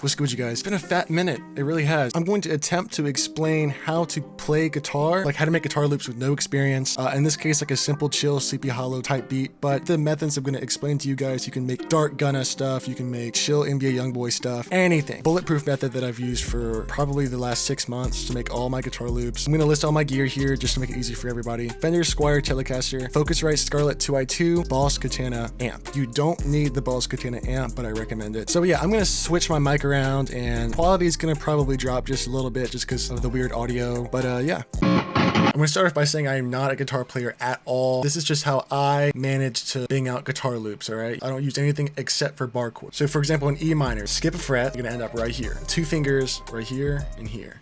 What's good, you guys? It's been a fat minute. It really has. I'm going to attempt to explain how to play guitar, like how to make guitar loops with no experience. In this case, like a simple chill, sleepy hollow type beat. But the methods I'm going to explain to you guys, you can make dark gunna stuff, you can make chill NBA Youngboy stuff, anything. Bulletproof method that I've used for probably the last 6 months to make all my guitar loops. I'm going to list all my gear here just to make it easy for everybody. Fender Squier Telecaster, Focusrite Scarlett 2i2, Boss Katana amp. You don't need the Boss Katana amp, but I recommend it. So yeah, I'm going to switch my mic around and quality is going to probably drop just a little bit just because of the weird audio. But yeah. I'm going to start off by saying I am not a guitar player at all. This is just how I manage to bang out guitar loops, all right? I don't use anything except for bar chords. So for example, in E minor, skip a fret, you're going to end up right here. 2 fingers right here and here.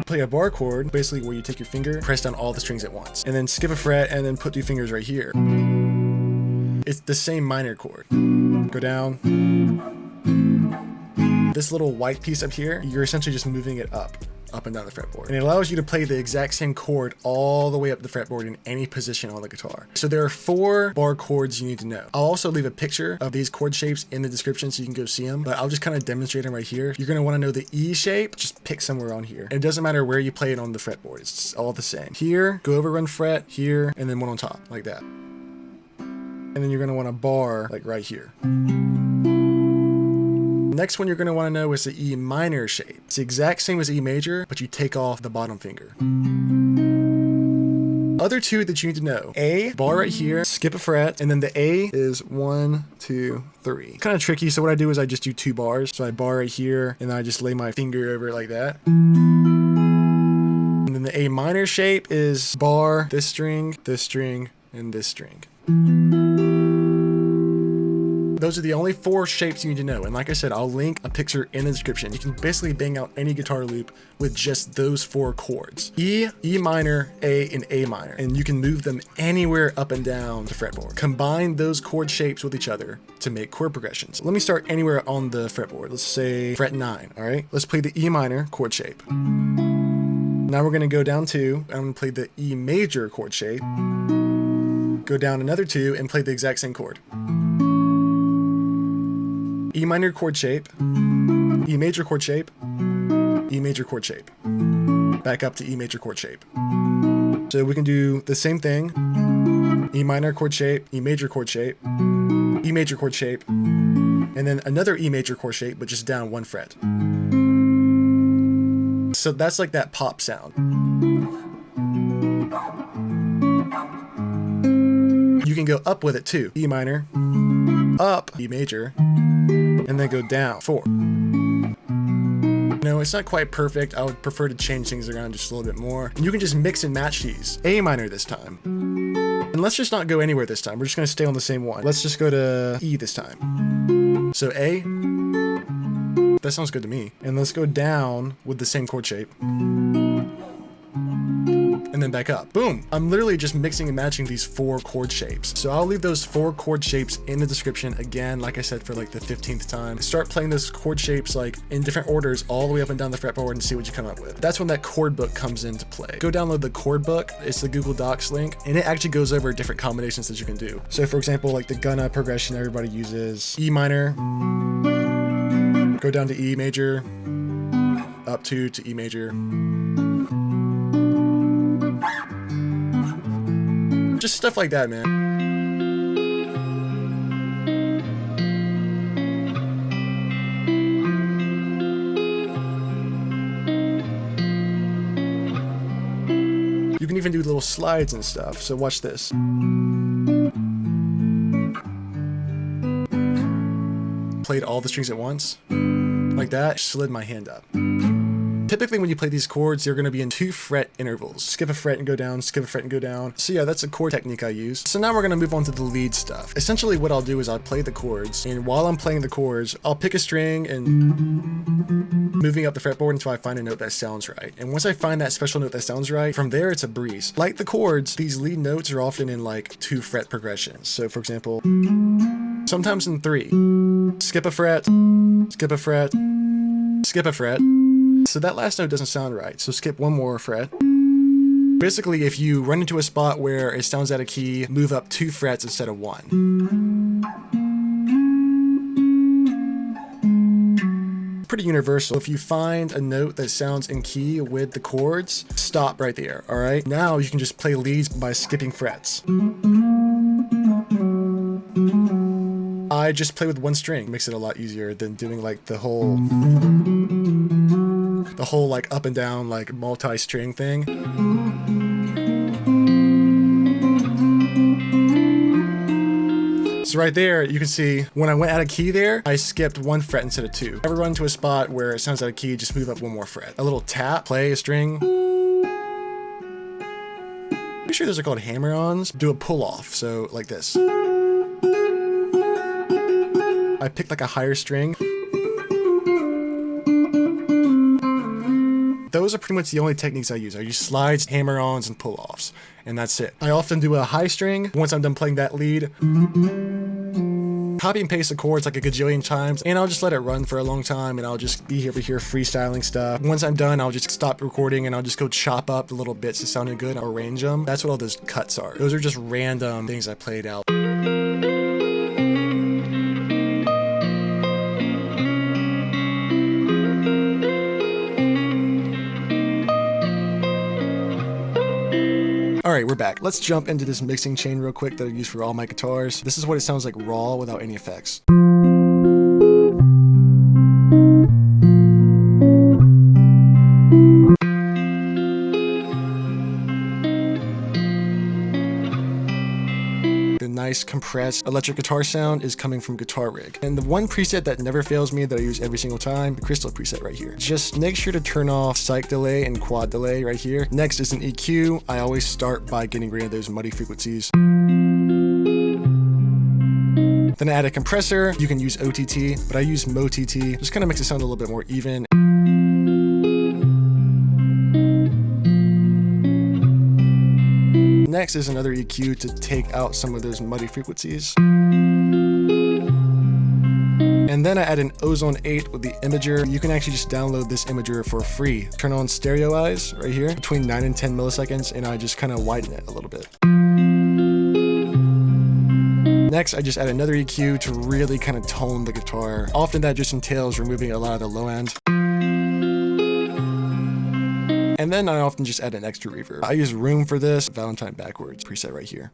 Play a bar chord, basically where you take your finger, press down all the strings at once, and then skip a fret and then put 2 fingers right here. It's the same minor chord. Go down. This little white piece up here, you're essentially just moving it up and down the fretboard. And it allows you to play the exact same chord all the way up the fretboard in any position on the guitar. So there are 4 bar chords you need to know. I'll also leave a picture of these chord shapes in the description so you can go see them, but I'll just kind of demonstrate them right here. You're going to want to know the E shape, just pick somewhere on here. It doesn't matter where you play it on the fretboard, it's all the same. Here, go over 1 fret, here, and then 1 on top, like that. And then you're going to want a bar like right here. Next one you're going to want to know is the E minor shape. It's the exact same as E major, but you take off the bottom finger. Other 2 that you need to know. A, bar right here, skip a fret, and then the A is 1, 2, 3. Kind of tricky, so what I do is I just do 2 bars. So I bar right here, and then I just lay my finger over it like that. And then the A minor shape is bar, this string, and this string. Those are the only 4 shapes you need to know. And like I said, I'll link a picture in the description. You can basically bang out any guitar loop with just those 4 chords. E, E minor, A, and A minor. And you can move them anywhere up and down the fretboard. Combine those chord shapes with each other to make chord progressions. Let me start anywhere on the fretboard. Let's say fret 9, all right? Let's play the E minor chord shape. Now we're gonna go down 2, I'm gonna play the E major chord shape. Go down another 2 and play the exact same chord. E minor chord shape, E major chord shape, E major chord shape. Back up to E major chord shape. So we can do the same thing. E minor chord shape, E major chord shape, E major chord shape, and then another E major chord shape, but just down 1 fret. So that's like that pop sound. You can go up with it too. E minor, up, E major, and then go down 4. No, it's not quite perfect. I would prefer to change things around just a little bit more. And you can just mix and match these. A minor this time. And let's just not go anywhere this time. We're just gonna stay on the same one. Let's just go to E this time. So A, that sounds good to me. And let's go down with the same chord shape. And then back up. Boom. I'm literally just mixing and matching these 4 chord shapes. So I'll leave those 4 chord shapes in the description again, like I said, for like the 15th time. Start playing those chord shapes like in different orders all the way up and down the fretboard and see what you come up with. That's when that chord book comes into play. Go download the chord book. It's the Google Docs link, and it actually goes over different combinations that you can do. So for example, like the gunna progression everybody uses, E minor, go down to E major, up to E major. Just stuff like that, man. You can even do little slides and stuff, so watch this. Played all the strings at once, like that, slid my hand up. Typically when you play these chords, you're going to be in 2 fret intervals. Skip a fret and go down, skip a fret and go down. So yeah, that's a chord technique I use. So now we're going to move on to the lead stuff. Essentially what I'll do is I'll play the chords, and while I'm playing the chords, I'll pick a string and moving up the fretboard until I find a note that sounds right. And once I find that special note that sounds right, from there it's a breeze. Like the chords, these lead notes are often in like 2 fret progressions. So for example, sometimes in 3. Skip a fret, skip a fret, skip a fret. So that last note doesn't sound right, so skip 1 more fret. Basically, if you run into a spot where it sounds out of key, move up 2 frets instead of 1. pretty universal. If you find a note that sounds in key with the chords, stop right there, all right? Now you can just play leads by skipping frets. I just play with one string. Makes it a lot easier than doing like the whole like up and down like multi-string thing. So right there, you can see when I went out of key there, I skipped 1 fret instead of 2. Ever run to a spot where it sounds out of key, just move up 1 more fret. A little tap, play a string. Pretty sure those are called hammer-ons. Do a pull-off, so like this. I picked like a higher string. Those are pretty much the only techniques I use. I use slides, hammer-ons, and pull-offs, and that's it. I often do a high string once I'm done playing that lead. Copy and paste the chords like a gajillion times, and I'll just let it run for a long time, and I'll just be over here freestyling stuff. Once I'm done, I'll just stop recording, and I'll just go chop up the little bits that sounded good, or arrange them. That's what all those cuts are. Those are just random things I played out. All right, we're back. Let's jump into this mixing chain real quick that I use for all my guitars. This is what it sounds like raw without any effects. Nice compressed electric guitar sound is coming from Guitar Rig. And the one preset that never fails me that I use every single time, the crystal preset right here. Just make sure to turn off psych delay and quad delay right here. Next is an EQ. I always start by getting rid of those muddy frequencies. Then I add a compressor. You can use OTT, but I use MOTT. Just kind of makes it sound a little bit more even. Next is another EQ to take out some of those muddy frequencies. And then I add an Ozone 8 with the imager. You can actually just download this imager for free. Turn on stereo eyes right here between 9 and 10 milliseconds, and I just kind of widen it a little bit. Next, I just add another EQ to really kind of tone the guitar. Often that just entails removing a lot of the low end. And then I often just add an extra reverb. I use Room for this, Valentine Backwards preset right here.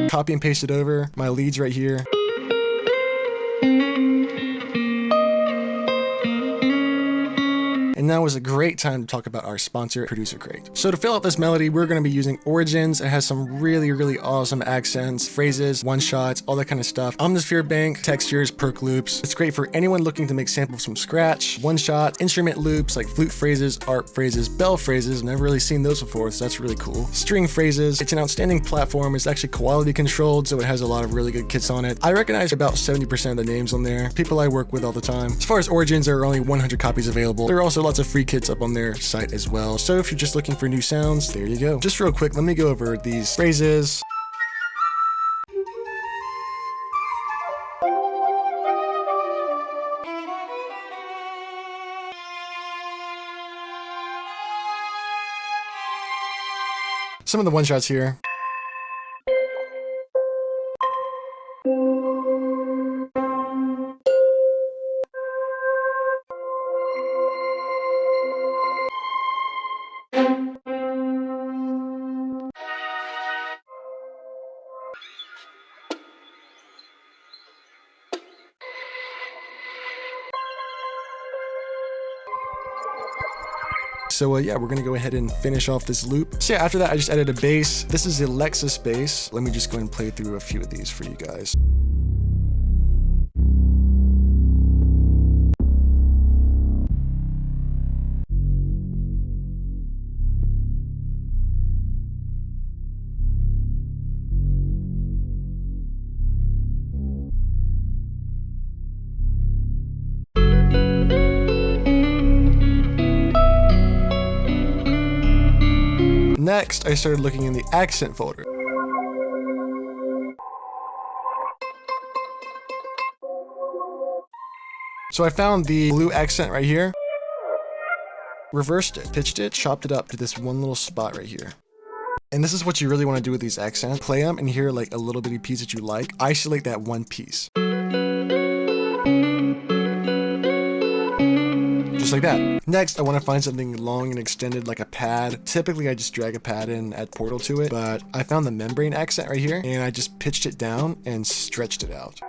Copy and paste it over, my leads right here. And now is a great time to talk about our sponsor, ProducerCrate. So to fill out this melody, we're going to be using Origins. It has some really, really awesome accents, phrases, one-shots, all that kind of stuff. Omnisphere bank, textures, perk loops. It's great for anyone looking to make samples from scratch, one-shot, instrument loops like flute phrases, arp phrases, bell phrases. I've never really seen those before, so that's really cool. String phrases. It's an outstanding platform. It's actually quality controlled, so it has a lot of really good kits on it. I recognize about 70% of the names on there. People I work with all the time. As far as Origins, there are only 100 copies available. There are also lots of free kits up on their site as well. So if you're just looking for new sounds, there you go. Just real quick, let me go over these phrases. Some of the one-shots here. So yeah, we're gonna go ahead and finish off this loop. So yeah, after that, I just added a bass. This is the Lexus bass. Let me just go ahead and play through a few of these for you guys. Next, I started looking in the accent folder. So I found the blue accent right here, reversed it, pitched it, chopped it up to this one little spot right here. And this is what you really want to do with these accents. Play them and hear like a little bitty piece that you like. Isolate that one piece. just like that. Next, I want to find something long and extended like a pad. Typically, I just drag a pad in, add Portal to it, but I found the membrane accent right here, and I just pitched it down and stretched it out.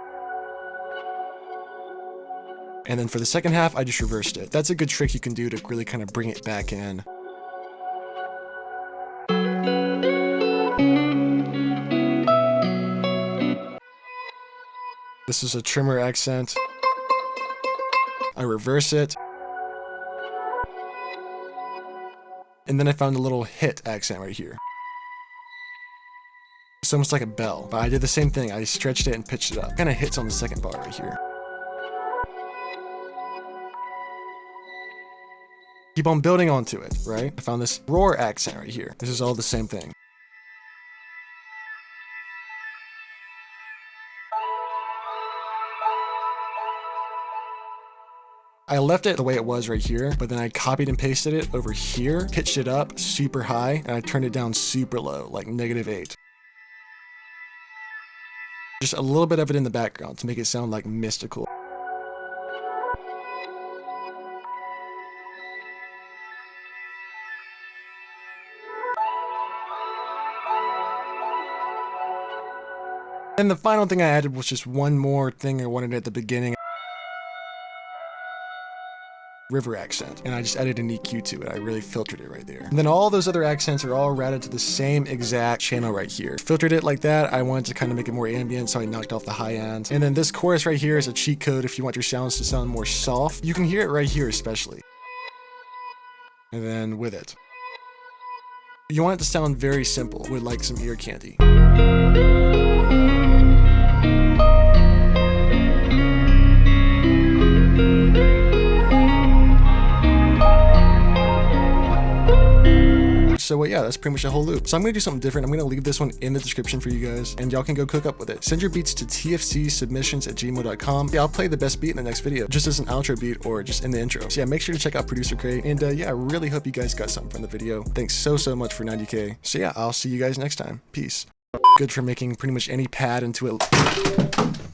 And then for the second half, I just reversed it. That's a good trick you can do to really kind of bring it back in. This is a trimmer accent. I reverse it. And then I found a little hit accent right here. It's almost like a bell, but I did the same thing. I stretched it and pitched it up. Kind of hits on the second bar right here. Keep on building onto it, right? I found this roar accent right here. This is all the same thing. I left it the way it was right here, but then I copied and pasted it over here, pitched it up super high, and I turned it down super low, like -8. Just a little bit of it in the background to make it sound like mystical. And the final thing I added was just one more thing I wanted at the beginning. River accent, and I just added an EQ to it. I really filtered it right there. And then all those other accents are all routed to the same exact channel right here. Filtered it like that. I wanted to kind of make it more ambient, so I knocked off the high end. And then this chorus right here is a cheat code if you want your sounds to sound more soft. You can hear it right here especially. And then with it. You want it to sound very simple with like some ear candy. So yeah, that's pretty much the whole loop. So I'm gonna do something different. I'm gonna leave this one in the description for you guys, and y'all can go cook up with it. Send your beats to tfcsubmissions@gmail.com. Yeah, I'll play the best beat in the next video, just as an outro beat or just in the intro. So yeah, make sure to check out ProducerCrate, and yeah, I really hope you guys got something from the video. Thanks so much for 90K. So yeah, I'll see you guys next time. Peace. Good for making pretty much any pad into it.